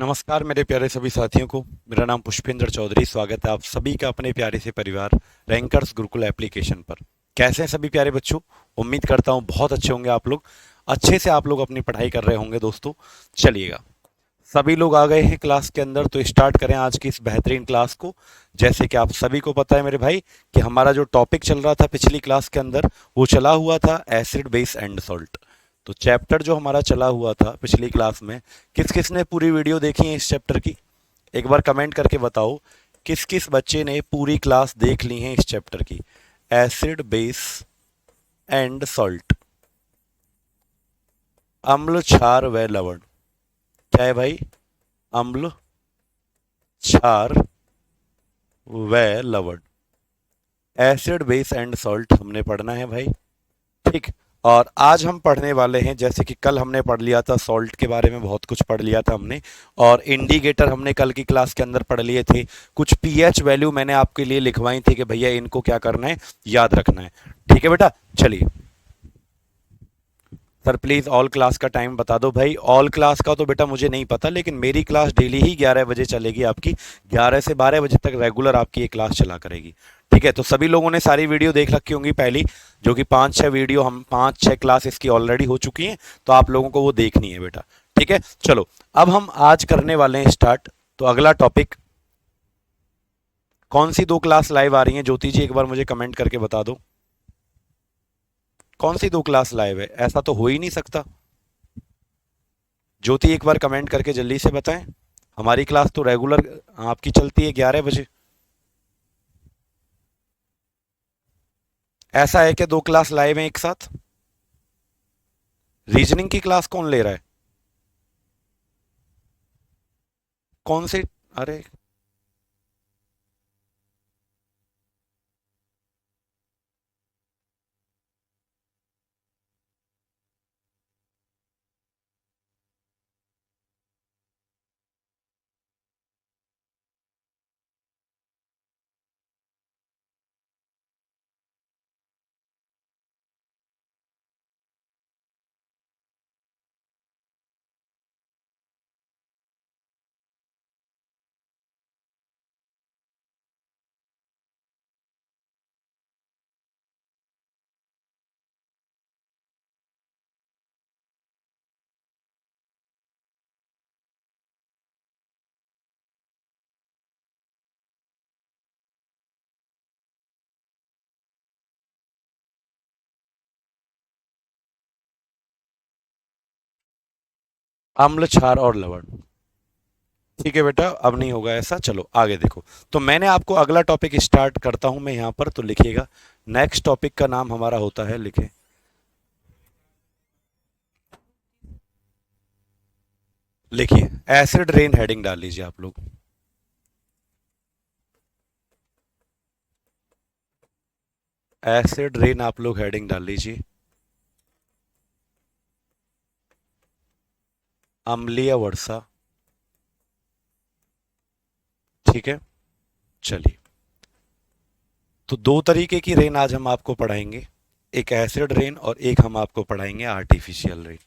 नमस्कार मेरे प्यारे सभी साथियों को। मेरा नाम पुष्पेंद्र चौधरी। स्वागत है आप सभी का अपने प्यारे से परिवार रैंकर्स गुरुकुल एप्लीकेशन पर। कैसे हैं सभी प्यारे बच्चों? उम्मीद करता हूं बहुत अच्छे होंगे आप लोग। अच्छे से आप लोग अपनी पढ़ाई कर रहे होंगे दोस्तों। चलिएगा, सभी लोग आ गए हैं क्लास के अंदर, तो स्टार्ट करें आज की इस बेहतरीन क्लास को। जैसे कि आप सभी को पता है मेरे भाई कि हमारा जो टॉपिक चल रहा था पिछली क्लास के अंदर, वो चला हुआ था एसिड बेस एंड सॉल्ट। तो चैप्टर जो हमारा चला हुआ था पिछली क्लास में, किस किस ने पूरी वीडियो देखी है इस चैप्टर की? एक बार कमेंट करके बताओ किस किस बच्चे ने पूरी क्लास देख ली है इस चैप्टर की। एसिड बेस एंड सॉल्ट, अम्ल क्षार व लवण। क्या है भाई? अम्ल, क्षार व लवण, एसिड बेस एंड सॉल्ट हमने पढ़ना है भाई। ठीक। और आज हम पढ़ने वाले हैं, जैसे कि कल हमने पढ़ लिया था सॉल्ट के बारे में, बहुत कुछ पढ़ लिया था हमने। और इंडिकेटर हमने कल की क्लास के अंदर पढ़ लिए थे। कुछ पीएच वैल्यू मैंने आपके लिए लिखवाई थी कि भैया इनको क्या करना है, याद रखना है। ठीक है बेटा, चलिए। सर प्लीज ऑल क्लास का टाइम बता दो भाई। ऑल क्लास का तो बेटा मुझे नहीं पता, लेकिन मेरी क्लास डेली ही 11 बजे चलेगी आपकी। 11 से 12 बजे तक रेगुलर आपकी ये क्लास चला करेगी। ठीक है, तो सभी लोगों ने सारी वीडियो देख रखी होंगी पहली, जो कि 5-6 वीडियो, हम 5-6 क्लास इसकी ऑलरेडी हो चुकी हैं। तो आप लोगों को वो देखनी है बेटा। ठीक है, चलो अब हम आज करने वाले हैं स्टार्ट। तो अगला टॉपिक, कौन सी 2 क्लास लाइव आ रही हैं ज्योति जी? एक बार मुझे कमेंट करके बता दो कौन सी 2 क्लास लाइव है। ऐसा तो हो ही नहीं सकता। ज्योति एक बार कमेंट करके जल्दी से बताएं। हमारी क्लास तो रेगुलर आपकी चलती है 11 बजे। ऐसा है कि 2 क्लास लाइव हैं एक साथ? रीजनिंग की क्लास कौन ले रहा है? कौन से? अरे अम्ल, क्षार और लवण। ठीक है बेटा, अब नहीं होगा ऐसा। चलो आगे देखो। तो मैंने आपको अगला टॉपिक स्टार्ट करता हूं मैं यहां पर, तो लिखिएगा। नेक्स्ट टॉपिक का नाम हमारा होता है, लिखे, लिखिए एसिड रेन। हेडिंग डाल लीजिए आप लोग। एसिड रेन आप लोग हेडिंग डाल लीजिए। अम्लीय वर्षा। ठीक है, चलिए। तो 2 तरीके की रेन आज हम आपको पढ़ाएंगे, एक एसिड रेन और एक हम आपको पढ़ाएंगे आर्टिफिशियल रेन।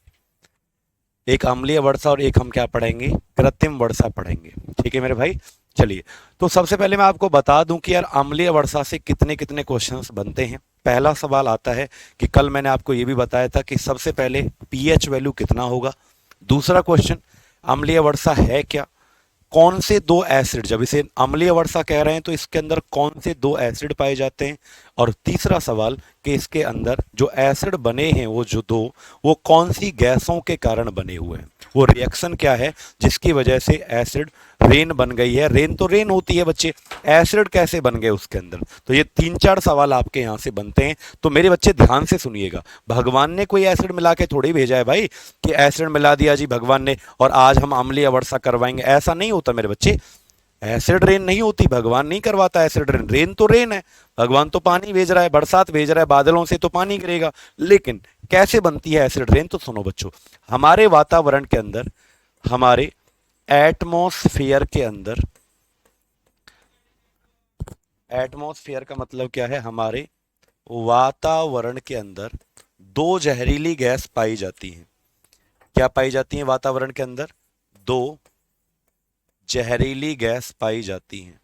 एक अम्लीय वर्षा और एक हम क्या पढ़ेंगे, कृत्रिम वर्षा पढ़ेंगे। ठीक है मेरे भाई, चलिए। तो सबसे पहले मैं आपको बता दूं कि यार अम्लीय वर्षा से कितने कितने क्वेश्चंस बनते हैं। पहला सवाल आता है कि कल मैंने आपको ये भी बताया था कि सबसे पहले पीएच वैल्यू कितना होगा। दूसरा क्वेश्चन, अम्लीय वर्षा है क्या, कौन से 2 एसिड, जब इसे अम्लीय वर्षा कह रहे हैं तो इसके अंदर कौन से 2 एसिड पाए जाते हैं। और तीसरा सवाल कि इसके अंदर जो एसिड बने हैं वो जो 2, वो कौन सी गैसों के कारण बने हुए हैं, वो रिएक्शन क्या है जिसकी वजह से एसिड रेन बन गई है। रेन तो रेन होती है बच्चे, एसिड कैसे बन गए उसके अंदर। तो ये 3-4 सवाल आपके यहां से बनते हैं। तो मेरे बच्चे ध्यान से सुनिएगा, भगवान ने कोई एसिड मिला के थोड़ी भेजा है भाई कि एसिड मिला दिया जी भगवान ने और आज हम अम्लीय वर्षा करवाएंगे। ऐसा नहीं होता मेरे बच्चे। एसिड रेन नहीं होती, भगवान नहीं करवाता एसिड रेन। रेन तो रेन है, भगवान तो पानी भेज रहा है, बरसात भेज रहा है, बादलों से तो पानी गिरेगा। लेकिन कैसे बनती है एसिड रेन, तो सुनो बच्चों। हमारे वातावरण के अंदर, हमारे एटमॉस्फेयर के अंदर, एटमॉस्फेयर का मतलब क्या है, हमारे वातावरण के अंदर 2 जहरीली गैस पाई जाती हैं। क्या पाई जाती हैं वातावरण के अंदर? 2 जहरीली गैस पाई जाती हैं।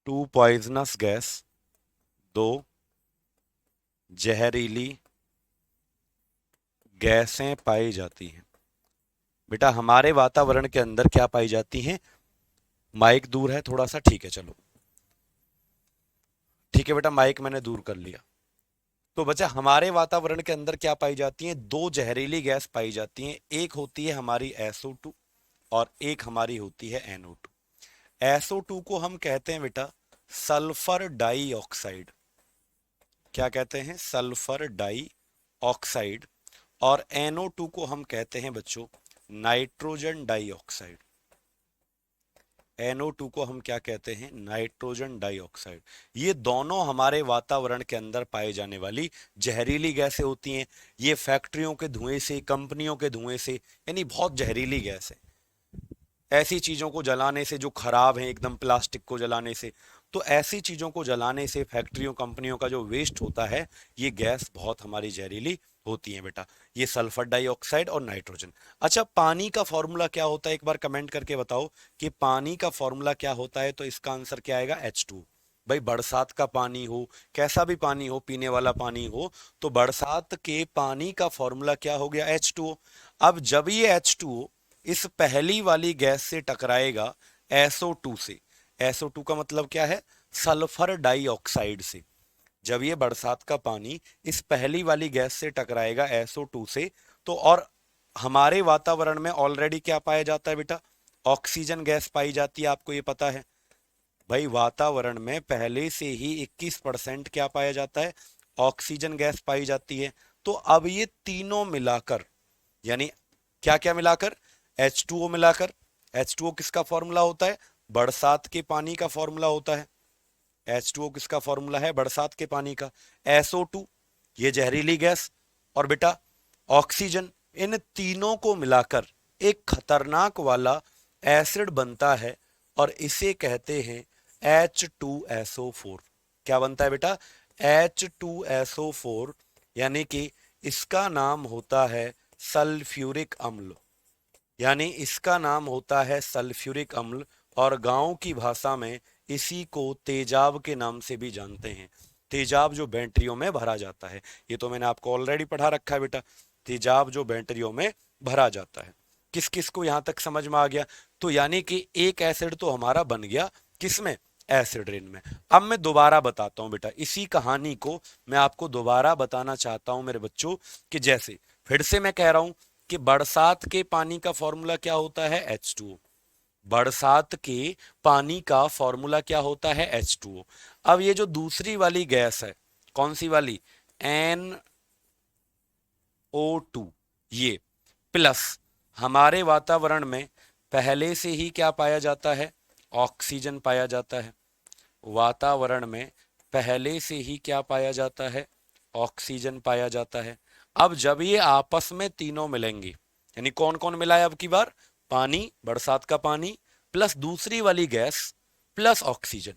2 पॉइजनस गैस, 2 जहरीली गैसें पाई जाती हैं। बेटा हमारे वातावरण के अंदर क्या पाई जाती हैं? माइक दूर है थोड़ा सा, ठीक है चलो, ठीक है बेटा, माइक मैंने दूर कर लिया। तो बच्चा हमारे वातावरण के अंदर क्या पाई जाती हैं? 2 जहरीली गैस पाई जाती हैं। एक होती है हमारी SO2 और एक हमारी होती है NO2। SO2 को हम कहते हैं बेटा सल्फर डाइऑक्साइड। क्या कहते हैं? Sulphur dioxide. और NO2 को हम कहते हैं बच्चों नाइट्रोजन डाइऑक्साइड। NO2 को हम क्या कहते हैं? Nitrogen dioxide. ये दोनों हमारे वातावरण के अंदर पाए जाने वाली जहरीली गैसें होती हैं। ये फैक्ट्रियों के धुएं से, कंपनियों के धुएं से, यानी बहुत जहरीली गैस है। ऐसी चीजों को जलाने से जो खराब है एकदम, प्लास्टिक को जलाने से, तो ऐसी चीजों को जलाने से फैक्ट्रियों कंपनियों का जो वेस्ट होता है, ये गैस बहुत हमारी जहरीली होती है बेटा। ये सल्फर डाइऑक्साइड और नाइट्रोजन। अच्छा पानी का फॉर्मूला क्या होता है? एक बार कमेंट करके बताओ कि पानी का फॉर्मूला क्या होता है। तो इसका आंसर क्या आएगा? H2। भाई बरसात का पानी हो, कैसा भी पानी हो, पीने वाला पानी हो, तो बरसात के पानी का फॉर्मूला क्या हो गया? H2O। अब जब ये H2O इस पहली वाली गैस से टकराएगा SO2 से, SO2 का मतलब क्या है? सल्फर डाइऑक्साइड से। जब ये बरसात का पानी इस पहली वाली गैस से टकराएगा SO2 से, तो और हमारे वातावरण में ऑलरेडी क्या पाया जाता है बेटा? ऑक्सीजन गैस पाई जाती है, आपको ये पता है। भाई वातावरण में पहले से ही 21% क्या पाया जाता है? ऑक्सीजन गैस पाई जाती है। तो अब ये तीनों मिलाकर, यानी क्या क्या मिलाकर? H2O मिलाकर। H2O किसका फॉर्मूला होता है? बरसात के पानी का फॉर्मूला होता है। H2O किसका फॉर्मूला है? बरसात के पानी का। SO2 ये जहरीली गैस, और बेटा ऑक्सीजन, इन तीनों को मिलाकर एक खतरनाक वाला एसिड बनता है और इसे कहते हैं H2SO4। क्या बनता है बेटा? H2SO4, यानी कि इसका नाम होता है सल्फ्यूरिक अम्ल। यानी इसका नाम होता है सल्फ्यूरिक अम्ल, और गांव की भाषा में इसी को तेजाब के नाम से भी जानते हैं। तेजाब जो बैटरियों में भरा जाता है, ये तो मैंने आपको ऑलरेडी पढ़ा रखा है बेटा। तेजाब जो बैटरियों में भरा जाता है। किस किस को यहां तक समझ में आ गया? तो यानी कि एक एसिड तो हमारा बन गया किसमें? एसिड रेन में। अब मैं दोबारा बताता हूं बेटा, इसी कहानी को मैं आपको दोबारा बताना चाहता हूं मेरे बच्चों, कि जैसे फिर से मैं कह रहा हूं कि बरसात के पानी का फॉर्मूला क्या होता है? H2O। बरसात के पानी का फॉर्मूला क्या होता है? H2O। अब ये जो दूसरी वाली गैस है, कौन सी वाली? NO2। ये प्लस हमारे वातावरण में पहले से ही क्या पाया जाता है? ऑक्सीजन पाया जाता है। वातावरण में पहले से ही क्या पाया जाता है? ऑक्सीजन पाया जाता है। अब जब ये आपस में तीनों मिलेंगे, यानी कौन कौन मिला है अब की बार? पानी, बरसात का पानी, प्लस दूसरी वाली गैस, प्लस ऑक्सीजन।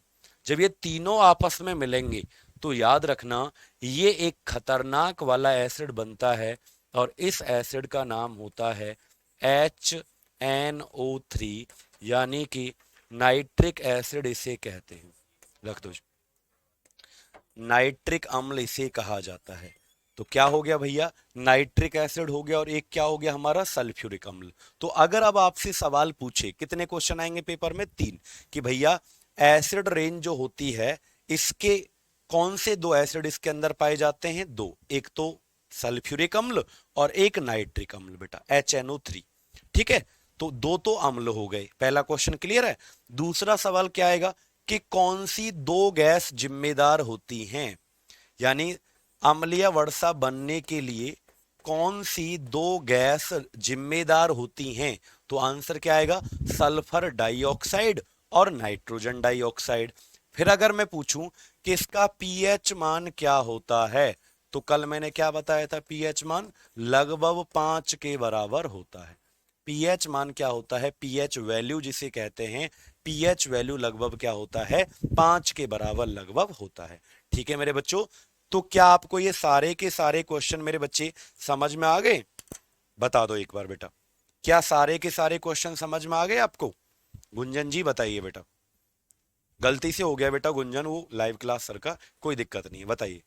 जब ये तीनों आपस में मिलेंगे तो याद रखना ये एक खतरनाक वाला एसिड बनता है, और इस एसिड का नाम होता है HNO3, यानी कि नाइट्रिक एसिड इसे कहते हैं। रख दो, नाइट्रिक अम्ल इसे कहा जाता है। तो क्या हो गया भैया? नाइट्रिक एसिड हो गया, और एक क्या हो गया हमारा? सल्फ्यूरिक अम्ल। तो अगर अब आपसे सवाल पूछे, कितने क्वेश्चन आएंगे पेपर में? 3, कि भैया एसिड रेन जो होती है, इसके कौन से 2 एसिड इसके अंदर पाए जाते हैं? 2, एक तो सल्फ्यूरिक अम्ल और एक नाइट्रिक अम्ल बेटा, HNO3। ठीक है, तो 2 तो अम्ल हो गए। पहला क्वेश्चन क्लियर है। दूसरा सवाल क्या आएगा कि कौन सी 2 गैस जिम्मेदार होती हैं, यानी अम्लीय वर्षा बनने के लिए कौन सी 2 गैस जिम्मेदार होती हैं? तो आंसर क्या आएगा? सल्फर डाइऑक्साइड और नाइट्रोजन डाइऑक्साइड। फिर अगर मैं पूछूं कि इसका पीएच मान क्या होता है, तो कल मैंने क्या बताया था? पीएच मान लगभग 5 के बराबर होता है। पीएच मान क्या होता है? पीएच वैल्यू जिसे कहते हैं, पीएच वैल्यू लगभग क्या होता है? 5 के बराबर लगभग होता है। ठीक है मेरे बच्चों, तो क्या आपको ये सारे के सारे क्वेश्चन मेरे बच्चे समझ में आ गए? बता दो एक बार बेटा, क्या सारे के सारे क्वेश्चन समझ में आ गए आपको? गुंजन जी बताइए बेटा। गलती से हो गया बेटा गुंजन, वो लाइव क्लास सर का, कोई दिक्कत नहीं है, बताइए।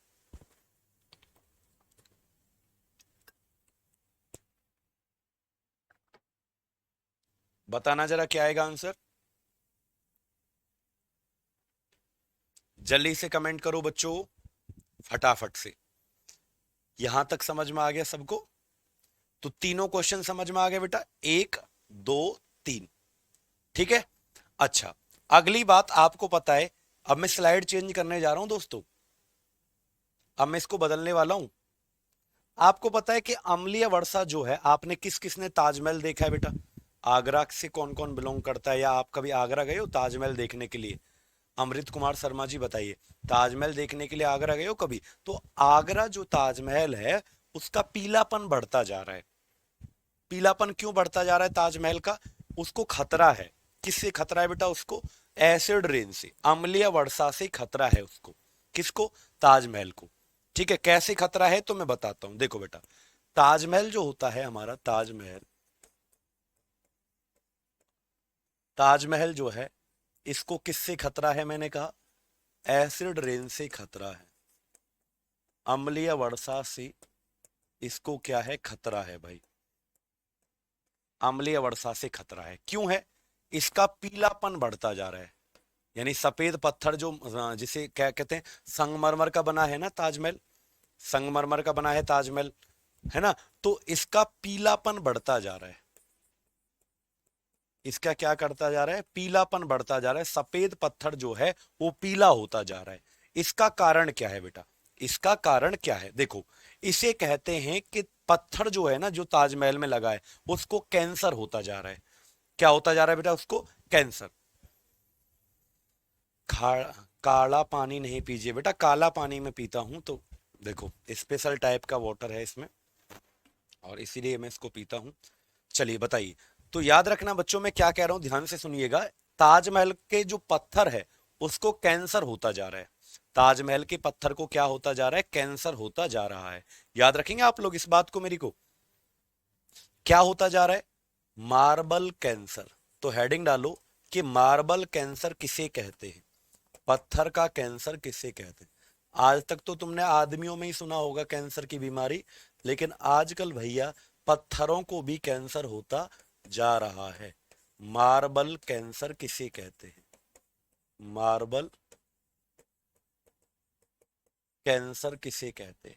बताना जरा क्या आएगा आंसर, जल्दी से कमेंट करो बच्चों, फटाफट से। यहां तक समझ में आ गया सबको? तो तीनों क्वेश्चन समझ में आ गए बेटा, एक, दो, तीन, ठीक है। अच्छा, अगली बात आपको पता है, अब मैं स्लाइड चेंज करने जा रहा हूं दोस्तों, अब मैं इसको बदलने वाला हूं। आपको पता है कि अम्लीय वर्षा जो है, आपने किस किसने ताजमहल देखा है बेटा? आगरा से कौन कौन बिलोंग करता है, या आप कभी आगरा गए हो ताजमहल देखने के लिए? अमृत कुमार शर्मा जी बताइए, ताजमहल देखने के लिए आगरा गए हो कभी? तो आगरा जो ताजमहल है, उसका पीलापन बढ़ता जा रहा है। पीलापन क्यों बढ़ता जा रहा है ताजमहल का? उसको खतरा है। किससे खतरा है बेटा उसको? एसिड रेन से, अम्लीय वर्षा से खतरा है उसको। किसको? ताजमहल को। ठीक है, कैसे खतरा है तो मैं बताता हूं, देखो बेटा, ताजमहल जो होता है हमारा, ताजमहल, ताजमहल जो है, इसको किससे खतरा है मैंने कहा? एसिड रेन से खतरा है, अम्लीय वर्षा से इसको क्या है? खतरा है भाई, अम्लीय वर्षा से खतरा है। क्यों है? इसका पीलापन बढ़ता जा रहा है, यानी सफेद पत्थर जो जिसे क्या कहते हैं, संगमरमर का बना है ना ताजमहल, संगमरमर का बना है ताजमहल, है ना? तो इसका पीलापन बढ़ता जा रहा है, इसका क्या करता जा रहा है? पीलापन बढ़ता जा रहा है, सफेद पत्थर जो है वो पीला होता जा रहा है। इसका कारण क्या है बेटा? इसका कारण क्या है? देखो, इसे कहते हैं कि पत्थर जो है ना, जो ताजमहल में लगा है, उसको कैंसर होता जा रहा है। क्या होता जा रहा है बेटा उसको? कैंसर। काला पानी नहीं पीजिए बेटा, काला पानी में पीता हूं, तो देखो स्पेशल टाइप का वाटर है इसमें, और इसीलिए मैं इसको पीता हूं। चलिए बताइए, तो याद रखना बच्चों, मैं क्या कह रहा हूं ध्यान से सुनिएगा। ताजमहल के जो पत्थर है, उसको कैंसर होता जा रहा है। ताजमहल के पत्थर को क्या होता जा रहा है? कैंसर होता जा रहा है। याद रखेंगे आप लोग इस बात को मेरी को? क्या होता जा रहा है? Marble cancer. तो हेडिंग डालो कि मार्बल कैंसर किसे कहते हैं, पत्थर का कैंसर किसे कहते हैं। आज तक तो तुमने आदमियों में ही सुना होगा कैंसर की बीमारी, लेकिन आजकल भैया पत्थरों को भी कैंसर होता जा रहा है। मार्बल कैंसर किसे कहते हैं? मार्बल कैंसर किसे कहते हैं?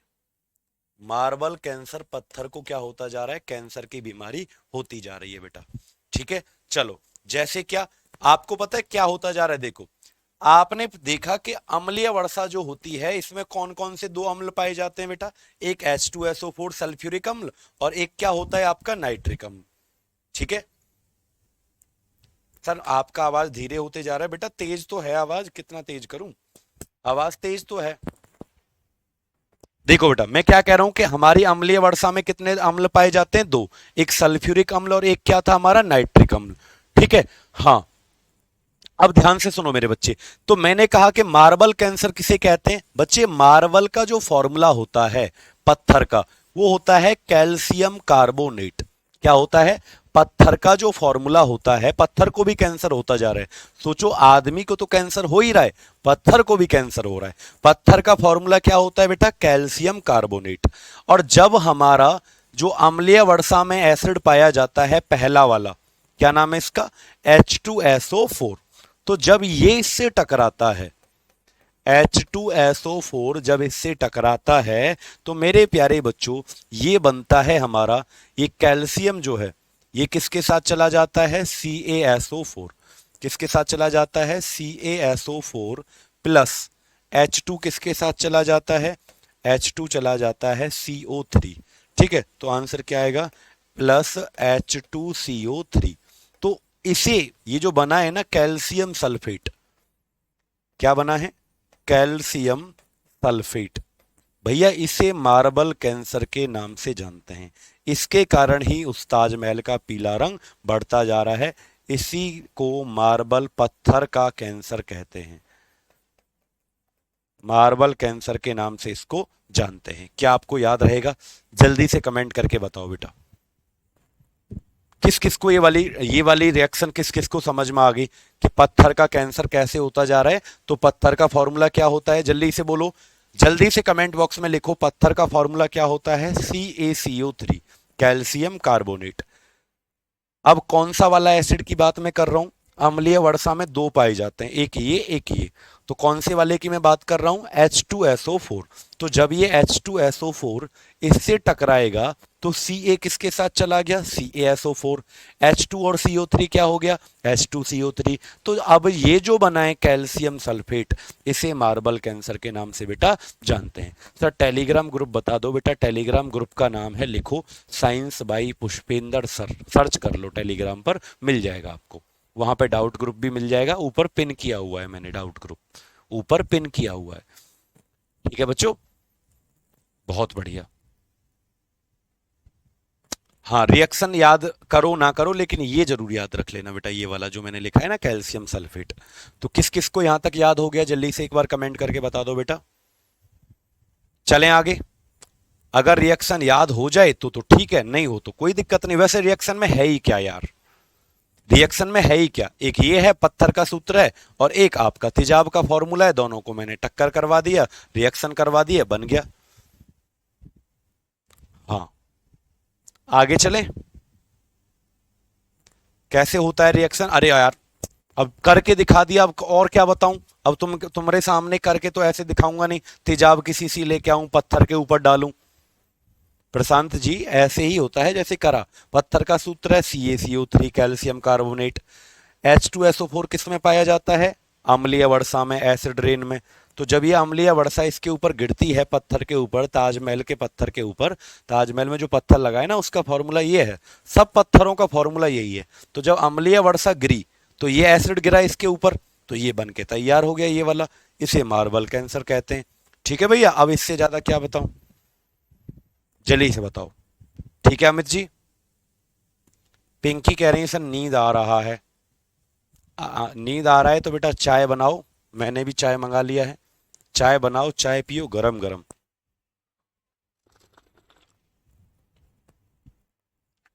मार्बल कैंसर, पत्थर को क्या होता जा रहा है? कैंसर की बीमारी होती जा रही है बेटा। ठीक है, चलो, जैसे क्या आपको पता है क्या होता जा रहा है? देखो, आपने देखा कि अम्लीय वर्षा जो होती है, इसमें कौन कौन से दो अम्ल पाए जाते हैं बेटा? एक H2SO4 सल्फ्यूरिक अम्ल, और एक क्या होता है आपका? नाइट्रिक अम्ल। ठीक है सर, आपका आवाज धीरे होते जा रहा है बेटा, तेज तो है आवाज, कितना तेज करूं? आवाज तेज तो है। देखो बेटा, मैं क्या कह रहा हूं कि हमारी अम्लीय वर्षा में कितने अम्ल पाए जाते हैं? दो, एक सल्फ्यूरिक अम्ल और एक क्या था हमारा? नाइट्रिक अम्ल। ठीक है, हाँ। अब ध्यान से सुनो मेरे बच्चे, तो मैंने कहा कि मार्बल कैंसर किसे कहते हैं बच्चे? मार्बल का जो फॉर्मूला होता है पत्थर का, वो होता है कैल्शियम कार्बोनेट। क्या होता है? पत्थर का जो फॉर्मूला होता है, पत्थर को भी कैंसर होता जा रहा है। सोचो, आदमी को तो कैंसर हो ही रहा है, पत्थर को भी कैंसर हो रहा है। पत्थर का फॉर्मूला क्या होता है बेटा? Calcium carbonate. और जब हमारा जो अम्लीय वर्षा में एसिड पाया जाता है, पहला वाला, क्या नाम है इसका? H2SO4। तो जब ये इससे टकराता है, H2SO4 जब इससे टकराता है, तो मेरे प्यारे बच्चों, ये बनता है हमारा, ये कैल्शियम जो है, ये किसके साथ चला जाता है? CaSO4। किसके साथ चला जाता है? CaSO4 प्लस H2 किसके साथ चला जाता है? H2 चला जाता है CO3। ठीक है, तो आंसर क्या आएगा? Plus H2CO3। तो इसे, ये जो बना है ना कैल्शियम सल्फेट, क्या बना है? Calcium sulphate. भैया इसे मार्बल कैंसर के नाम से जानते हैं। इसके कारण ही उस ताजमहल का पीला रंग बढ़ता जा रहा है। इसी को मार्बल, पत्थर का कैंसर कहते हैं। मार्बल कैंसर के नाम से इसको जानते हैं। क्या आपको याद रहेगा? जल्दी से कमेंट करके बताओ बेटा। किस किस को ये वाली रिएक्शन किस किस को समझ में आ गई कि पत्थर का कैंसर कैसे होता जा रहा है? तो पत्थर का फॉर्मूला क्या होता है, जल्दी से बोलो, जल्दी से कमेंट बॉक्स में लिखो, पत्थर का फॉर्मूला क्या होता है? CaCO3, calcium carbonate. अब कौन सा वाला एसिड की बात मैं कर रहा हूं? अम्लीय वर्षा में दो पाए जाते हैं, एक ये एक ये। तो कौन से वाले की मैं बात कर रहा हूं? H2SO4। तो जब ये H2SO4 इससे टकराएगा तो Ca किसके साथ चला गया? CaSO4। H2 और CO3 क्या हो गया? H2CO3। तो अब ये जो बना है कैल्शियम सल्फेट, इसे मार्बल कैंसर के नाम से बेटा जानते हैं। सर टेलीग्राम ग्रुप बता दो बेटा, टेलीग्राम ग्रुप का नाम है, लिखो science by Pushpendra sir, search कर लो टेलीग्राम पर, मिल जाएगा आपको। वहां पे डाउट ग्रुप भी मिल जाएगा, ऊपर पिन किया हुआ है मैंने, डाउट ग्रुप ऊपर पिन किया हुआ है। ठीक है बच्चों, बहुत बढ़िया। हाँ, रिएक्शन याद करो ना करो, लेकिन ये जरूर याद रख लेना बेटा, ये वाला जो मैंने लिखा है ना कैल्शियम सल्फेट। तो किस किस को यहां तक याद हो गया, जल्दी से एक बार कमेंट करके बता दो बेटा। चलें आगे। अगर रिएक्शन याद हो जाए तो ठीक है, नहीं हो तो कोई दिक्कत नहीं। वैसे रिएक्शन में है ही क्या यार? रिएक्शन में है ही क्या? एक ये है पत्थर का सूत्र है, और एक आपका तेजाब का फॉर्मूला है, दोनों को मैंने टक्कर करवा दिया, रिएक्शन करवा दिया, बन गया। हाँ, आगे चलें। कैसे होता है रिएक्शन? अरे यार, अब करके दिखा दिया, अब और क्या बताऊं? अब तुम्हारे सामने करके तो ऐसे दिखाऊंगा नहीं, तेजाब की शीशी लेके आऊं, पत्थर के ऊपर डालूं। प्रशांत जी ऐसे ही होता है जैसे करा। पत्थर का सूत्र है CaCO3, कैल्शियम कार्बोनेट। H2SO4 किस में पाया जाता है? अम्लीय वर्षा में, एसिड रेन में। तो जब ये अम्लीय वर्षा इसके ऊपर गिरती है, पत्थर के ऊपर, ताजमहल के पत्थर के ऊपर, ताजमहल में जो पत्थर लगा है ना, उसका फॉर्मूला ये है, सब पत्थरों का फॉर्मूला यही है। तो जब अम्लीय वर्षा गिरी तो ये एसिड गिरा इसके ऊपर, तो ये बन के तैयार हो गया ये वाला, इसे मार्बल कैंसर कहते हैं। ठीक है भैया, अब इससे ज्यादा क्या बताऊं, जल्दी से बताओ। ठीक है अमित जी। पिंकी कह रही है सर नींद आ रहा है। नींद आ रहा है तो बेटा चाय बनाओ, मैंने भी चाय मंगा लिया है। चाय बनाओ, चाय पियो गरम गरम।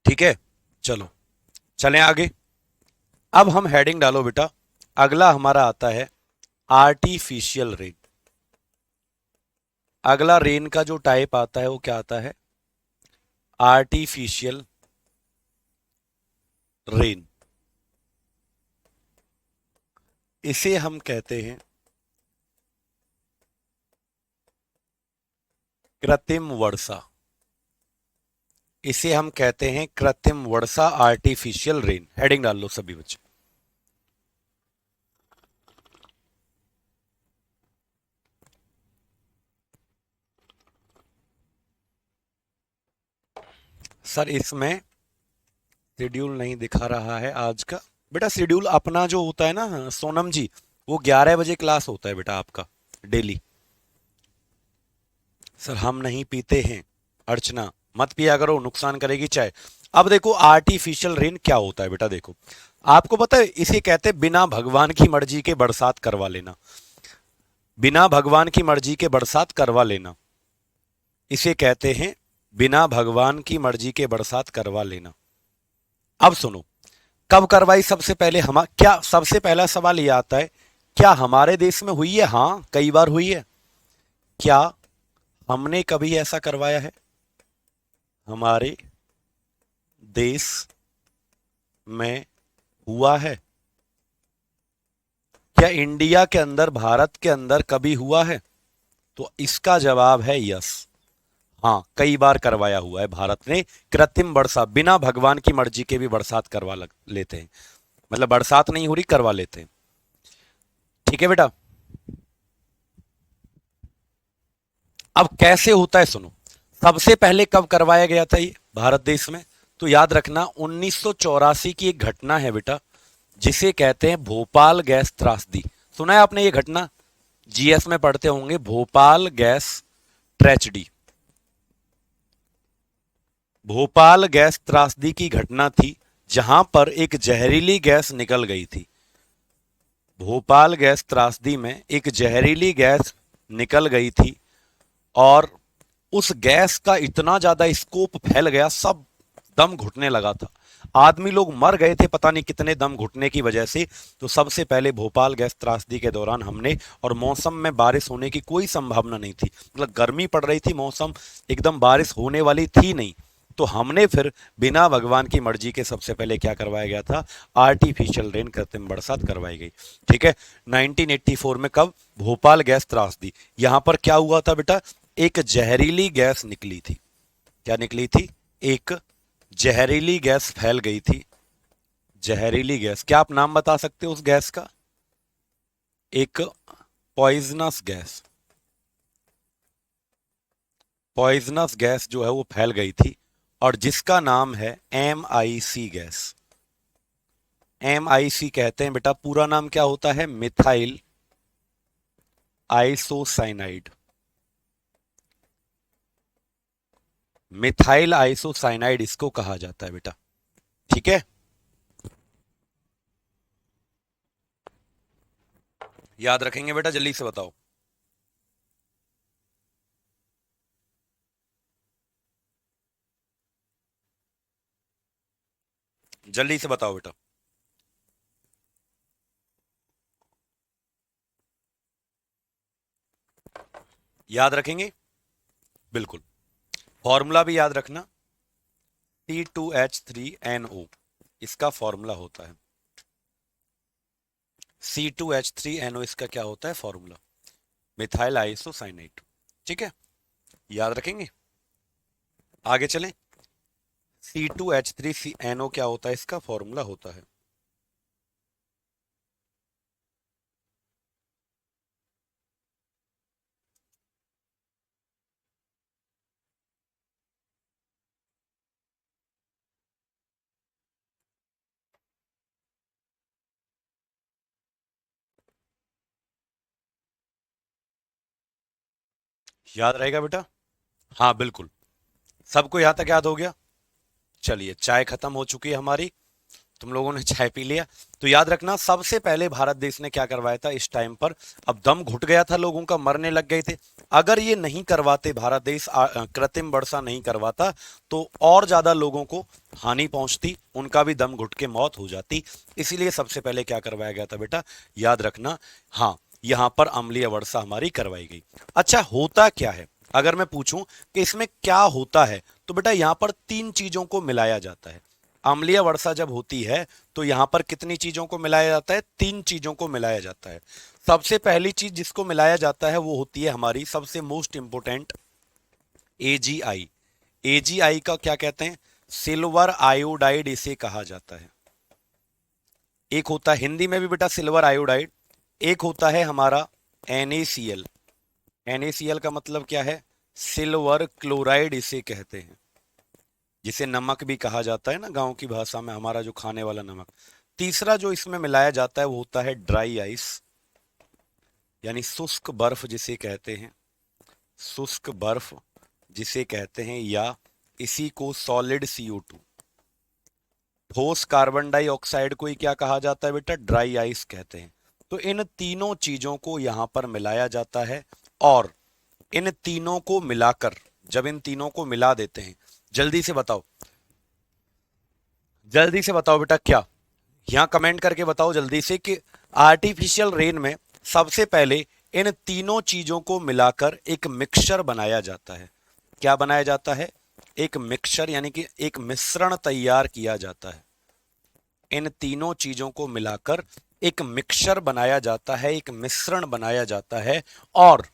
ठीक है, चलो चलें आगे। अब हम हेडिंग डालो बेटा, अगला हमारा आता है आर्टिफिशियल रेन। अगला रेन का जो टाइप आता है वो क्या आता है? Artificial rain. इसे हम कहते हैं कृत्रिम वर्षा। इसे हम कहते हैं कृत्रिम वर्षा, आर्टिफिशियल रेन। हेडिंग डाल लो सभी बच्चे। सर इसमें शेड्यूल नहीं दिखा रहा है आज का। बेटा शेड्यूल अपना जो होता है ना सोनम जी, वो 11 बजे क्लास होता है बेटा आपका डेली। सर हम नहीं पीते हैं। अर्चना मत पिया करो, नुकसान करेगी चाय। अब देखो आर्टिफिशियल रेन क्या होता है बेटा, देखो आपको पता है इसे कहते हैं बिना भगवान की मर्जी के बरसात करवा लेना। बिना भगवान की मर्जी के बरसात करवा लेना, इसे कहते हैं बिना भगवान की मर्जी के बरसात करवा लेना। अब सुनो, कब करवाई सबसे पहले? हम क्या सबसे पहला सवाल यह आता है, क्या हमारे देश में हुई है? हाँ कई बार हुई है। क्या हमने कभी ऐसा करवाया है हमारे देश में? हुआ है क्या इंडिया के अंदर, भारत के अंदर कभी हुआ है? तो इसका जवाब है यस। हाँ कई बार करवाया हुआ है भारत ने कृत्रिम वर्षा, बिना भगवान की मर्जी के भी बरसात करवा लेते हैं। मतलब बरसात नहीं हो रही, करवा लेते हैं। ठीक है बेटा, अब कैसे होता है सुनो। सबसे पहले कब करवाया गया था ये भारत देश में? तो याद रखना 1984 की एक घटना है बेटा, जिसे कहते हैं भोपाल गैस त्रासदी। सुना है आपने ये घटना? जीएस में पढ़ते होंगे, Bhopal gas tragedy. Bhopal gas त्रासदी की घटना थी, जहां पर एक जहरीली गैस निकल गई थी। भोपाल गैस त्रासदी में एक जहरीली गैस निकल गई थी, और उस गैस का इतना ज्यादा स्कोप फैल गया, सब दम घुटने लगा था। आदमी लोग मर गए थे पता नहीं कितने दम घुटने की वजह से। तो सबसे पहले भोपाल गैस त्रासदी के दौरान हमने, और मौसम में बारिश होने की कोई संभावना नहीं थी, मतलब गर्मी पड़ रही थी, मौसम एकदम बारिश होने वाली थी नहीं, तो हमने फिर बिना भगवान की मर्जी के सबसे पहले क्या करवाया गया था, आर्टिफिशियल रेन, कृत्रिम बरसात करवाई गई। ठीक है, 1984 में कब, भोपाल गैस त्रासदी। यहां पर क्या हुआ था बेटा, एक जहरीली गैस निकली थी। क्या निकली थी, एक जहरीली गैस फैल गई थी। जहरीली गैस, क्या आप नाम बता सकते हो उस गैस का, एक पॉइजनस गैस, पॉइजनस गैस जो है वो फैल गई थी, और जिसका नाम है MIC गैस। MIC कहते हैं बेटा, पूरा नाम क्या होता है, मिथाइल आइसोसाइनाइड। मिथाइल आइसोसाइनाइड इसको कहा जाता है बेटा। ठीक है, याद रखेंगे बेटा, जल्दी से बताओ। जल्दी से बताओ बेटा। याद रखेंगे, बिल्कुल। फॉर्मूला भी याद रखना, C2H3NO इसका फॉर्मूला होता है। C2H3NO इसका क्या होता है फॉर्मूला, मिथाइल आइसोसाइनेट। ठीक है, याद रखेंगे। आगे चलें, C2H3NO क्या होता है, इसका फॉर्मूला होता है, याद रहेगा बेटा। हाँ बिल्कुल, सबको यहां तक याद हो गया। चलिए, चाय खत्म हो चुकी है हमारी, तुम लोगों ने चाय पी लिया। तो याद रखना, सबसे पहले भारत देश ने क्या करवाया था इस टाइम पर, अब दम घुट गया था लोगों का, मरने लग गए थे। अगर ये नहीं करवाते, भारत देश कृत्रिम वर्षा नहीं करवाता, तो और ज्यादा लोगों को हानि पहुंचती, उनका भी दम घुट के मौत हो जाती। इसीलिए सबसे पहले क्या करवाया गया था बेटा, याद रखना। हाँ, यहां पर अम्लीय वर्षा हमारी करवाई गई। अच्छा, होता क्या है, अगर मैं पूछूं कि इसमें क्या होता है, तो बेटा यहां पर तीन चीजों को मिलाया जाता है। अम्लीय वर्षा जब होती है तो यहां पर कितनी चीजों को मिलाया जाता है, तीन चीजों को मिलाया जाता है। सबसे पहली चीज जिसको मिलाया जाता है वो होती है हमारी सबसे मोस्ट इंपोर्टेंट, AgI। AgI का क्या कहते हैं, सिल्वर आयोडाइड इसे कहा जाता है। एक होता है हिंदी में भी बेटा सिल्वर आयोडाइड, एक होता है हमारा NaCl। NaCl का मतलब क्या है, सिल्वर क्लोराइड इसे कहते हैं, जिसे नमक भी कहा जाता है ना गांव की भाषा में, हमारा जो खाने वाला नमक। तीसरा जो इसमें मिलाया जाता है वो होता है ड्राई आइस, यानी शुष्क बर्फ जिसे कहते हैं, शुष्क बर्फ जिसे कहते हैं, या इसी को सॉलिड CO2, ठोस कार्बन डाइऑक्साइड को ही क्या कहा जाता है बेटा, ड्राई आइस कहते हैं। तो इन तीनों चीजों को यहां पर मिलाया जाता है, और इन तीनों को मिलाकर, जब इन तीनों को मिला देते हैं, जल्दी से बताओ, जल्दी से बताओ बेटा क्या, यहां कमेंट करके बताओ जल्दी से कि आर्टिफिशियल रेन में सबसे पहले इन तीनों चीजों को मिलाकर एक मिक्सचर बनाया जाता है। क्या बनाया जाता है, एक मिक्सचर, यानी कि एक मिश्रण तैयार किया जाता है। इन तीनों चीजों को मिलाकर एक मिक्सचर बनाया जाता है, एक मिश्रण बनाया जाता है, और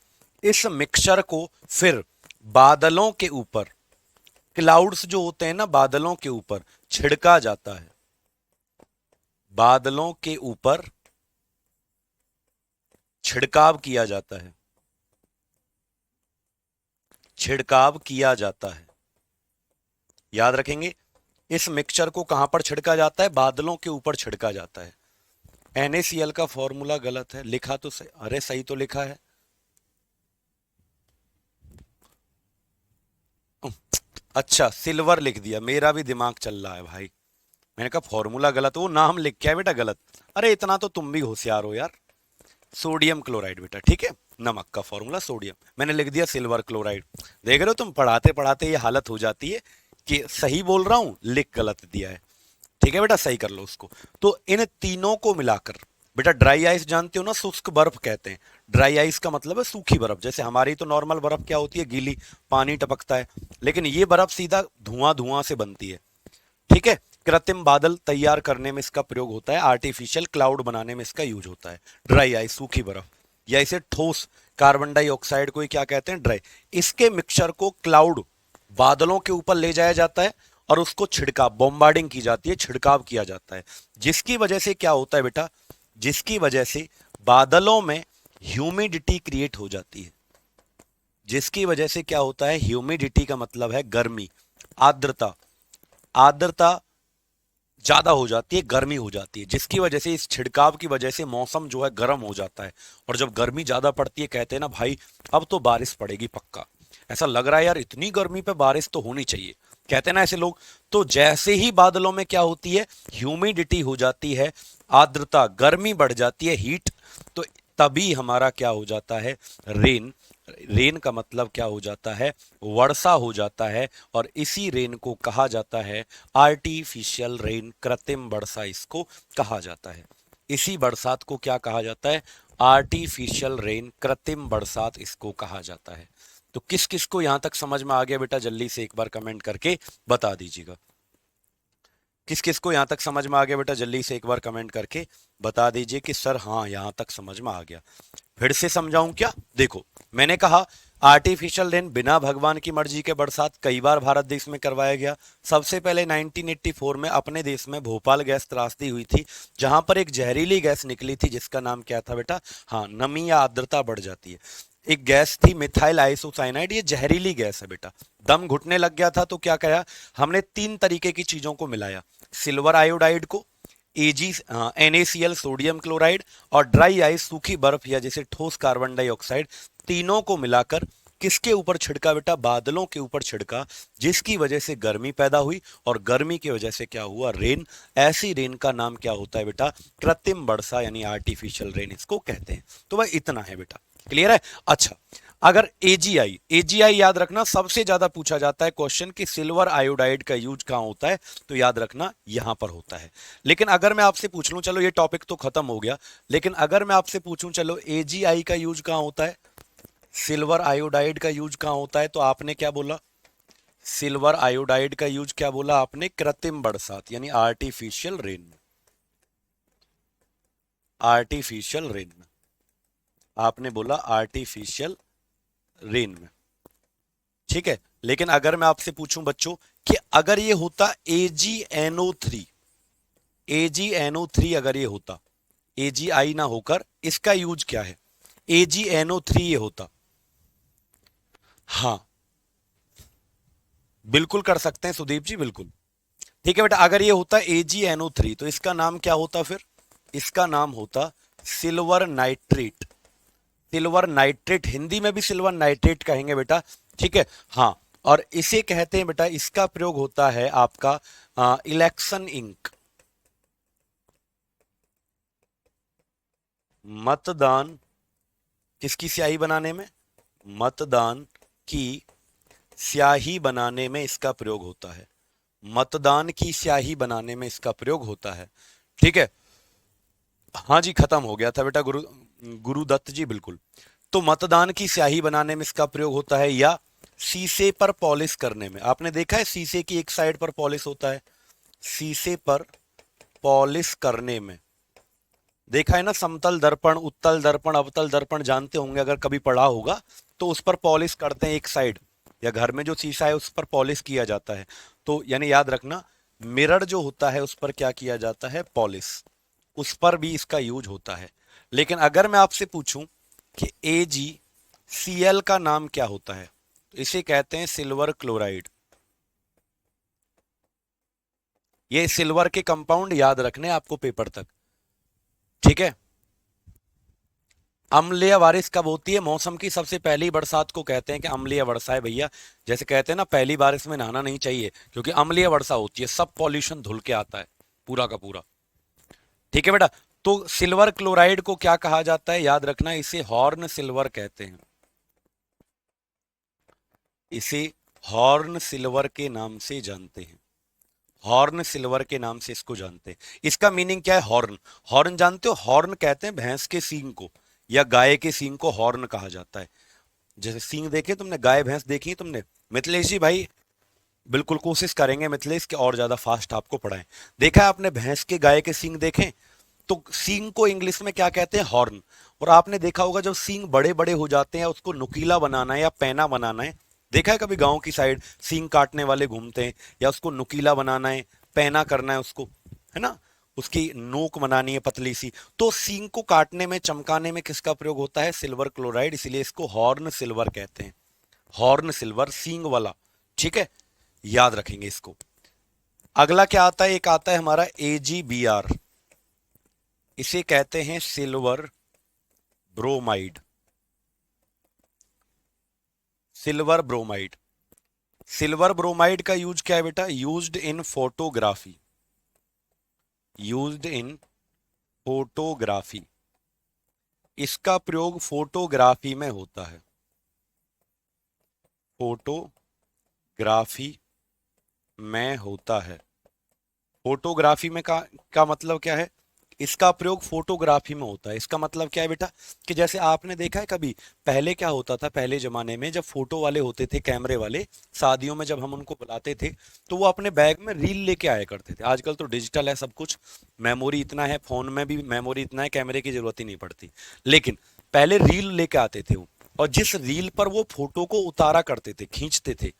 इस मिक्सचर को फिर बादलों के ऊपर, क्लाउड्स जो होते हैं ना, बादलों के ऊपर छिड़का जाता है। बादलों के ऊपर छिड़काव किया जाता है, छिड़काव किया जाता है। याद रखेंगे, इस मिक्सचर को कहां पर छिड़का जाता है, बादलों के ऊपर छिड़का जाता है। NaCl का फॉर्मूला गलत है, लिखा तो सही, अरे सही तो लिखा है। अच्छा, सिल्वर लिख दिया, मेरा भी दिमाग चल रहा है भाई। मैंने कहा फॉर्मूला गलत, वो नाम लिख के है बेटा गलत। अरे इतना तो तुम भी होशियार हो यार। सोडियम क्लोराइड बेटा, ठीक है, नमक का फॉर्मूला सोडियम, मैंने लिख दिया सिल्वर क्लोराइड। देख रहे हो, तुम पढ़ाते पढ़ाते ये हालत हो जाती है कि सही बोल रहा हूं, लिख गलत दिया है। ठीक है बेटा, सही कर लो उसको। तो इन तीनों को मिलाकर बेटा, ड्राई आइस जानते हो ना, शुष्क बर्फ कहते हैं। ड्राई आइस का मतलब है सूखी बर्फ। जैसे हमारी तो नॉर्मल बर्फ क्या होती है, गीली, पानी टपकता है, लेकिन ये बर्फ सीधा धुआं धुआं से बनती है। ठीक है। कृत्रिम बादल तैयार करने में इसका प्रयोग होता है, आर्टिफिशियल क्लाउड बनाने में इसका यूज होता है। ड्राई आइस सूखी बर्फ, या इसे ठोस कार्बन डाइऑक्साइड को ही क्या कहते हैं, ड्राई। इसके मिक्सचर को क्लाउड, बादलों के ऊपर ले जाया जाता है और उसको छिड़काव, बॉम्बार्डिंग की जाती है, छिड़काव किया जाता है। जिसकी वजह से क्या होता है बेटा, जिसकी वजह से बादलों में ह्यूमिडिटी क्रिएट हो जाती है। जिसकी वजह से क्या होता है, ह्यूमिडिटी का मतलब है गर्मी, आर्द्रता। आर्द्रता ज्यादा हो जाती है, गर्मी हो जाती है, जिसकी वजह से, इस छिड़काव की वजह से मौसम जो है गर्म हो जाता है। और जब गर्मी ज्यादा पड़ती है, कहते हैं ना भाई अब तो बारिश पड़ेगी पक्का, ऐसा लग रहा है यार इतनी गर्मी पे बारिश तो होनी चाहिए, कहते हैं ना ऐसे लोग। तो जैसे ही बादलों में क्या होती है, ह्यूमिडिटी हो जाती है, आर्द्रता, गर्मी बढ़ जाती है, हीट, तो तभी हमारा क्या हो जाता है, रेन। रेन का मतलब क्या हो जाता है, वर्षा हो जाता है। और इसी रेन को कहा जाता है आर्टिफिशियल रेन, कृत्रिम वर्षा इसको कहा जाता है। इसी बरसात को क्या कहा जाता है, आर्टिफिशियल रेन, कृत्रिम बरसात इसको कहा जाता है। तो किस किस को यहां तक समझ में आ गया बेटा, जल्दी से एक बार कमेंट करके बता दीजिएगा। किस किस को यहां तक समझ में आ गया बेटा, जल्दी से एक बार कमेंट करके बता दीजिए कि सर हाँ यहां तक समझ में आ गया। फिर से समझाऊं क्या, देखो मैंने कहा आर्टिफिशियल रेन, बिना भगवान की मर्जी के बरसात कई बार भारत देश में करवाया गया। सबसे पहले 1984 में अपने देश में भोपाल गैस त्रासदी हुई थी, जहां पर एक जहरीली गैस निकली थी जिसका नाम क्या था बेटा, हाँ नमी या आर्द्रता बढ़ जाती है। एक गैस थी मिथाइल आइसोसाइनाइड, ये जहरीली गैस है बेटा। दम घुटने लग गया था तो क्या करा, हमने तीन तरीके की चीजों को मिलाया, सिल्वर आयोडाइड को, एजी NaCl सोडियम क्लोराइड, और ड्राई आइस सूखी बर्फ या जैसे ठोस कार्बन डाइऑक्साइड, तीनों को मिलाकर किसके ऊपर छिड़का बेटा, बादलों के ऊपर छिड़का, जिसकी वजह से गर्मी पैदा हुई, और गर्मी की वजह से क्या हुआ, रेन। ऐसी रेन का नाम क्या होता है बेटा, कृत्रिम वर्षा यानी आर्टिफिशियल रेन इसको कहते हैं। तो भाई इतना है बेटा, क्लियर है। अच्छा, अगर एजीआई, एजीआई याद रखना सबसे ज्यादा पूछा जाता है क्वेश्चन कि सिल्वर आयोडाइड का यूज कहां होता है, तो याद रखना यहां पर होता है। लेकिन अगर मैं आपसे पूछ लूं, चलो ये टॉपिक तो खत्म हो गया, लेकिन अगर मैं आपसे पूछूं चलो एजीआई का यूज कहां होता है, सिल्वर आयोडाइड का यूज कहां होता है, तो आपने क्या बोला, सिल्वर आयोडाइड का यूज क्या बोला आपने, कृत्रिम बरसात यानी आर्टिफिशियल रेन में। आर्टिफिशियल रेन में आपने बोला, आर्टिफिशियल रेन में, ठीक है। लेकिन अगर मैं आपसे पूछूं बच्चों कि अगर ये होता AgNO3, AgNO3 अगर ये होता, AgI ना होकर इसका यूज क्या है, AgNO3 ये होता, हाँ बिल्कुल कर सकते हैं सुदीप जी, बिल्कुल ठीक है बेटा। अगर ये होता AgNO3 तो इसका नाम क्या होता फिर, इसका नाम होता silver nitrate. Silver nitrate, Hindi में भी सिल्वर नाइट्रेट कहेंगे बेटा, ठीक है हाँ। और इसे कहते हैं बेटा, इसका प्रयोग होता है आपका इलेक्शन इंक, मतदान किसकी स्याही बनाने में, मतदान की स्याही बनाने में इसका प्रयोग होता है, मतदान की स्याही बनाने में इसका प्रयोग होता है, ठीक है। हाँ जी खत्म हो गया था बेटा, गुरुदत्त जी बिल्कुल। तो मतदान की स्याही बनाने में इसका प्रयोग होता है, या शीशे पर पॉलिश करने में। आपने देखा है शीशे की एक साइड पर पॉलिश होता है, शीशे पर पॉलिश करने में देखा है ना, समतल दर्पण, उत्तल दर्पण, अवतल दर्पण जानते होंगे अगर कभी पढ़ा होगा, तो उस पर पॉलिश करते हैं एक साइड, या घर में जो शीशा है उस पर पॉलिश किया जाता है। तो यानी याद रखना, मिरर जो होता है उस पर क्या किया जाता है, पॉलिश, उस पर भी इसका यूज होता है। लेकिन अगर मैं आपसे पूछूं कि AgCl का नाम क्या होता है, तो इसे कहते हैं सिल्वर क्लोराइड। ये सिल्वर के कंपाउंड याद रखने आपको पेपर तक, ठीक है। अम्लीय बारिश कब होती है, मौसम की सबसे पहली बरसात को कहते हैं कि अम्लीय वर्षा है भैया। जैसे कहते हैं ना पहली बारिश में नहाना नहीं चाहिए, क्योंकि अम्लीय वर्षा होती है, सब पॉल्यूशन धुल के आता है पूरा का पूरा, ठीक है बेटा। तो सिल्वर क्लोराइड को क्या कहा जाता है, याद रखना इसे हॉर्न सिल्वर कहते हैं, इसे हॉर्न सिल्वर के नाम से जानते हैं, हॉर्न सिल्वर के नाम से इसको जानते हैं। इसका मीनिंग क्या है? हॉर्न। हॉर्न जानते हो? हॉर्न कहते हैं भैंस के सींग को या गाय के सींग को हॉर्न कहा जाता है। जैसे सींग देखे तुमने, गाय भैंस देखी है तुमने? मिथिलेश जी भाई बिल्कुल कोशिश करेंगे मिथिलेश के और ज्यादा फास्ट आपको पढ़ाएं। देखा है आपने भैंस के गाय के सींग देखें? तो सींग को इंग्लिश में क्या कहते हैं? हॉर्न। और आपने देखा होगा जब सींग बड़े बड़े हो जाते हैं, उसको नुकीला बनाना है या पैना बनाना है, देखा है कभी गांव की साइड सींग काटने वाले घूमते हैं, या उसको नुकीला बनाना है, पैना करना है उसको, है ना, उसकी नोक बनानी है पतली सी, तो सींग को काटने में चमकाने में किसका प्रयोग होता है? Silver chloride. इसीलिए इसको हॉर्न सिल्वर कहते हैं। हॉर्न सिल्वर, सींग वाला। ठीक है, याद रखेंगे इसको। अगला क्या आता है? एक आता है हमारा AgBr। इसे कहते हैं silver bromide. Silver bromide. Silver bromide का यूज क्या है बेटा? Used in photography. Used in photography. इसका प्रयोग फोटोग्राफी में होता है। फोटोग्राफी में होता है। फोटोग्राफी में का मतलब क्या है? इसका प्रयोग फोटोग्राफी में होता है। इसका मतलब क्या है बेटा? कि जैसे आपने देखा है कभी, पहले क्या होता था, पहले जमाने में जब फोटो वाले होते थे, कैमरे वाले, शादियों में जब हम उनको बुलाते थे, तो वो अपने बैग में रील लेके आया करते थे। आजकल तो डिजिटल है सब कुछ, मेमोरी इतना है, फोन में भी मेमोरी इतना है, कैमरे की जरूरत ही नहीं पड़ती। लेकिन पहले रील लेके आते थे वो, और जिस रील पर वो फोटो को उतारा करते थे, खींचते थे,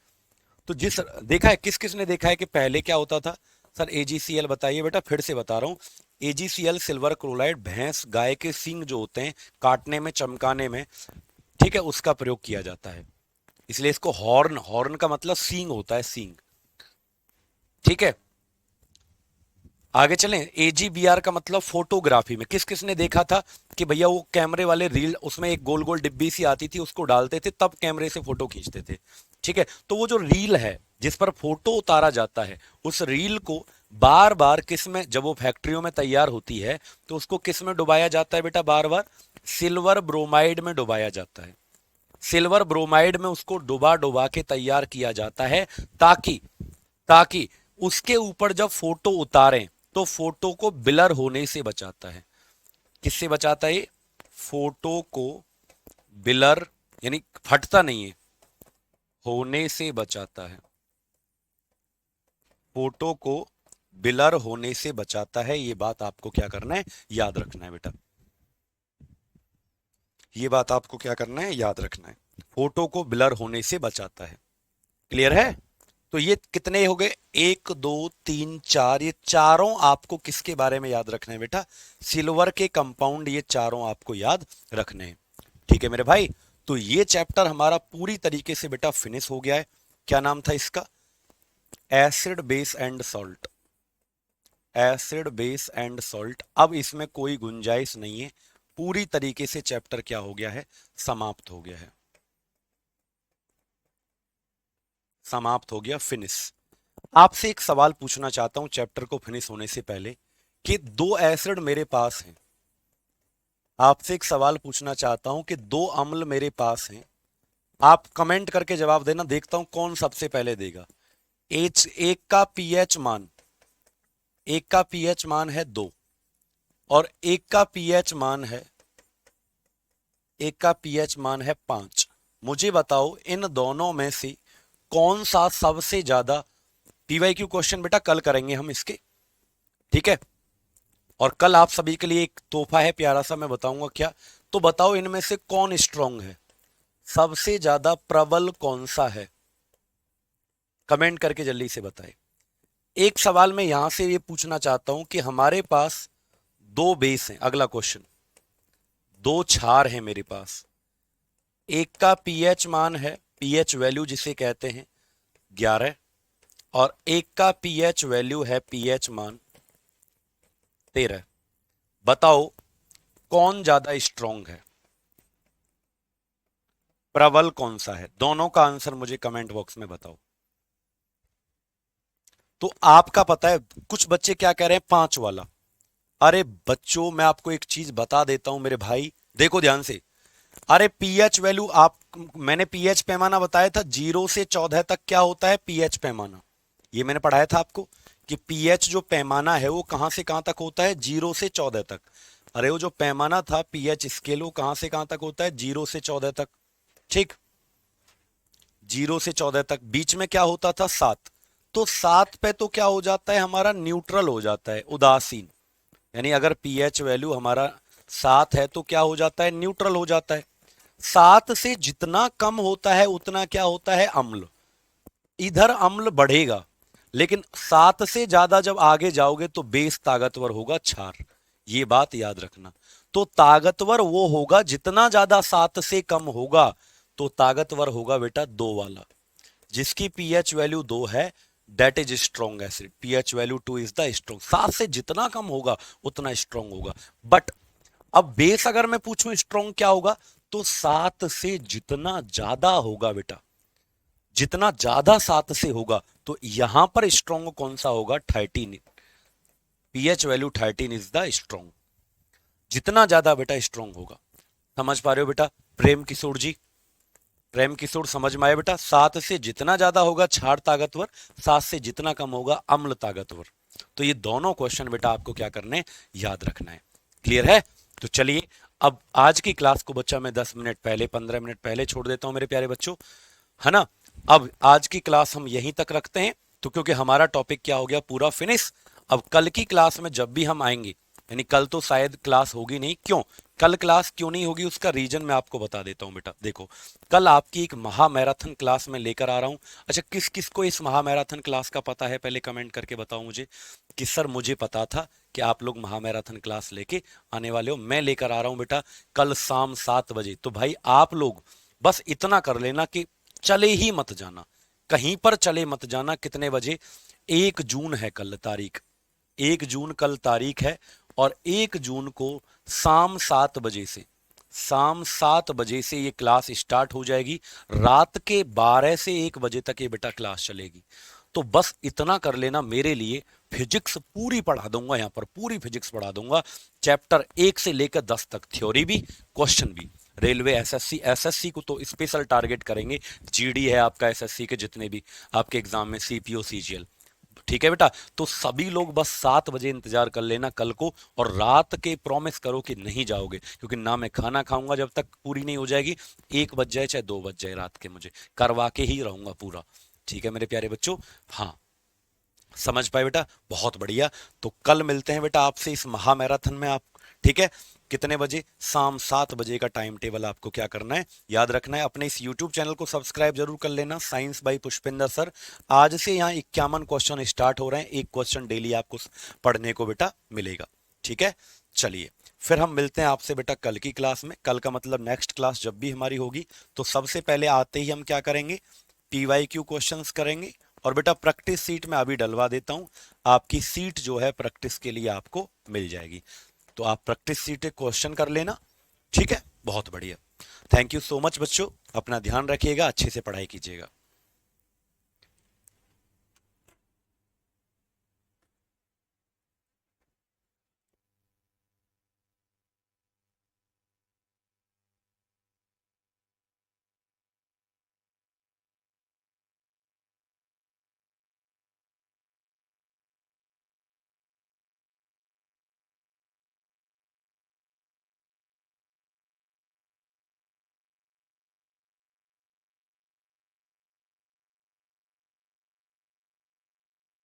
तो जिस देखा है, किस किस ने देखा है कि पहले क्या होता था? सर AgCl बताइए बेटा, फिर से बता रहा हूँ। AgCl सिल्वर क्लोराइड भैंस गाय के सींग जो होते हैं काटने में चमकाने में, ठीक है, उसका प्रयोग किया जाता है। इसलिए इसको हॉर्न, हॉर्न का मतलब सींग होता है, सींग। ठीक है, आगे चलें। AgBr का मतलब फोटोग्राफी में। किस किस ने देखा था कि भैया वो कैमरे वाले रील, उसमें एक गोल गोल डिब्बी सी आती थी, उसको डालते थे, तब कैमरे से फोटो खींचते थे। ठीक है, तो वो जो रील है जिस पर फोटो उतारा जाता है, उस रील को बार बार किस में, जब वो फैक्ट्रियों में तैयार होती है, तो उसको किस में डुबाया जाता है बेटा? बार बार सिल्वर ब्रोमाइड में डुबाया जाता है। सिल्वर ब्रोमाइड में उसको डुबा डुबा के तैयार किया जाता है, ताकि ताकि उसके ऊपर जब फोटो उतारें तो फोटो को ब्लर होने से बचाता है। किससे बचाता है? फोटो को ब्लर, यानी फटता नहीं है, होने से बचाता है। फोटो को ब्लर होने से बचाता है। ये बात आपको क्या करना है? याद रखना है बेटा। ये बात आपको क्या करना है? याद रखना है। फोटो को ब्लर होने से बचाता है। क्लियर है? तो ये कितने हो गए? 1 2 3 4। ये चारों आपको किसके बारे में याद रखना है बेटा? सिल्वर के कंपाउंड, ये चारों आपको याद रखने हैं। ठीक है मेरे भाई, तो ये चैप्टर हमारा पूरी तरीके से बेटा फिनिश हो गया है। क्या नाम था इसका? Acid base and salt. Acid base and salt. अब इसमें कोई गुंजाइश नहीं है, पूरी तरीके से चैप्टर क्या हो गया है? समाप्त हो गया है। समाप्त हो गया, फिनिश। आपसे एक सवाल पूछना चाहता हूं चैप्टर को फिनिश होने से पहले, कि दो एसिड मेरे पास हैं। आपसे एक सवाल पूछना चाहता हूं कि दो अम्ल मेरे पास हैं। आप कमेंट करके जवाब देना, देखता हूं कौन सबसे पहले देगा। एक का पीएच मान, एक का पीएच मान है 2, और एक का पीएच मान है, एक का पीएच मान है 5। मुझे बताओ इन दोनों में से कौन सा सबसे ज्यादा, पीवाईक्यू क्वेश्चन बेटा कल करेंगे हम इसके, ठीक है, और कल आप सभी के लिए एक तोहफा है प्यारा सा, मैं बताऊंगा क्या। तो बताओ इनमें से कौन स्ट्रांग है, सबसे ज्यादा प्रबल कौन सा है? कमेंट करके जल्दी से बताएं। एक सवाल मैं यहां से ये पूछना चाहता हूं कि हमारे पास दो बेस हैं। अगला क्वेश्चन, दो क्षार हैं मेरे पास। एक का पीएच मान है, पीएच वैल्यू जिसे कहते हैं 11, और एक का पीएच वैल्यू है, पीएच मान 13। बताओ कौन ज्यादा स्ट्रांग है, प्रबल कौन सा है? दोनों का आंसर मुझे कमेंट बॉक्स में बताओ। तो आपका पता है, कुछ बच्चे क्या कह रहे हैं? 5 वाला। अरे बच्चों, मैं आपको एक चीज बता देता हूं मेरे भाई, देखो ध्यान से। अरे पीएच वैल्यू, आप, मैंने पीएच पैमाना बताया था, 0 से 14 तक क्या होता है पीएच पैमाना, ये मैंने पढ़ाया था आपको, कि पीएच जो पैमाना है वो कहां से कहां तक होता है, 0 से 14 तक। अरे वो जो पैमाना था पीएच स्केल वो कहां से कहां तक होता है, 0 से 14 तक। ठीक, 0 से 14 तक, बीच में क्या होता था, 7। तो 7 पे तो क्या हो जाता है हमारा, न्यूट्रल हो जाता है, उदासीन। यानी अगर पीएच वैल्यू हमारा 7 है तो क्या हो जाता है, न्यूट्रल हो जाता है। 7 से जितना कम होता है उतना क्या होता है, अम्ल। इधर अम्ल बढ़ेगा, लेकिन 7 से ज्यादा जब आगे जाओगे तो बेस ताकतवर होगा, क्षार। ये बात याद रखना। तो ताकतवर वो होगा जितना ज्यादा 7 से कम होगा, तो ताकतवर होगा बेटा 2 वाला। जिसकी पीएच वैल्यू 2 है, that is strong acid. PH value 2 is the strong. 7 से जितना कम होगा उतना स्ट्रॉन्ग होगा। बट अब बेस अगर मैं पूछूं स्ट्रॉन्ग क्या होगा, तो 7 से जितना ज्यादा होगा बेटा, जितना ज्यादा 7 से होगा, तो यहां पर स्ट्रॉन्ग कौन सा होगा, 13। PH value 13 is the strong. जितना ज्यादा बेटा स्ट्रॉन्ग होगा। समझ पा रहे हो बेटा प्रेम किशोर जी, प्रेम किशोर समझ में आया बेटा। 7 से जितना ज्यादा होगा क्षार ताकतवर, 7 से जितना कम होगा अम्ल ताकतवर। तो ये दोनों क्वेश्चन बेटा आपको क्या करने, याद रखना है। क्लियर है? तो चलिए अब आज की क्लास को बच्चा मैं 10 मिनट पहले, 15 मिनट पहले छोड़ देता हूं मेरे प्यारे बच्चों, है ना। अब आज की क्लास हम यहीं तक रखते हैं, तो क्योंकि हमारा टॉपिक क्या हो गया, पूरा फिनिश। अब कल की क्लास में जब भी हम आएंगे, यानी कल तो शायद क्लास होगी नहीं, क्यों, कल क्लास क्यों नहीं होगी उसका रीजन मैं आपको बता देता हूं बेटा। देखो, कल आपकी एक महा मैराथन क्लास में लेकर आ रहा हूं। अच्छा, किस किस को इस महा मैराथन क्लास का पता है, पहले कमेंट करके बताओ मुझे कि सर मुझे पता था कि आप लोग महा मैराथन क्लास लेके आने वाले हो। मैं लेकर आ रहा हूं बेटा कल शाम 7 बजे। तो भाई आप लोग बस इतना कर लेना कि चले ही मत जाना, कहीं पर चले मत जाना। कितने बजे, 1 जून है कल तारीख, 1 जून कल तारीख है। और 1 जून को शाम 7 बजे से, शाम 7 बजे से ये क्लास स्टार्ट हो जाएगी। रात के 12 से 1 बजे तक ये बेटा क्लास चलेगी। तो बस इतना कर लेना मेरे लिए, फिजिक्स पूरी पढ़ा दूंगा, यहाँ पर पूरी फिजिक्स पढ़ा दूंगा, चैप्टर 1 से लेकर 10 तक, थ्योरी भी क्वेश्चन भी। रेलवे एसएससी, एसएससी को तो स्पेशल टारगेट करेंगे, जीडी है आपका, एसएससी के जितने भी आपके एग्जाम में, सीपीओ सीजीएल। ठीक है बेटा, तो सभी लोग बस 7 बजे इंतजार कर लेना कल को। और रात के प्रॉमिस करो कि नहीं जाओगे, क्योंकि ना मैं खाना खाऊंगा जब तक पूरी नहीं हो जाएगी, 1 बज जाए चाहे 2 बज जाए रात के, मुझे करवा के ही रहूंगा पूरा। ठीक है मेरे प्यारे बच्चों, हाँ समझ पाए बेटा, बहुत बढ़िया। तो कल मिलते हैं बेटा आपसे इस महा मैराथन में। आप ठीक है, कितने बजे, शाम 7 बजे का टाइम टेबल आपको क्या करना है, याद रखना है। अपने इस यूट्यूब चैनल को सब्सक्राइब जरूर कर लेना, साइंस बाई पुष्पिंदर सर। आज से यहाँ 51 क्वेश्चन स्टार्ट हो रहे हैं, एक क्वेश्चन डेली आपको पढ़ने को बेटा मिलेगा। ठीक है, चलिए फिर हम मिलते हैं आपसे बेटा कल की क्लास में। कल का मतलब नेक्स्ट क्लास जब भी हमारी होगी, तो सबसे पहले आते ही हम क्या करेंगे, पीवाईक्यू क्वेश्चंस करेंगे। और बेटा प्रैक्टिस सीट में अभी डलवा देता हूं, आपकी सीट जो है प्रैक्टिस के लिए आपको मिल जाएगी। तो आप प्रैक्टिस सीट क्वेश्चन कर लेना। ठीक है, बहुत बढ़िया। थैंक यू सो मच बच्चों, अपना ध्यान रखिएगा, अच्छे से पढ़ाई कीजिएगा।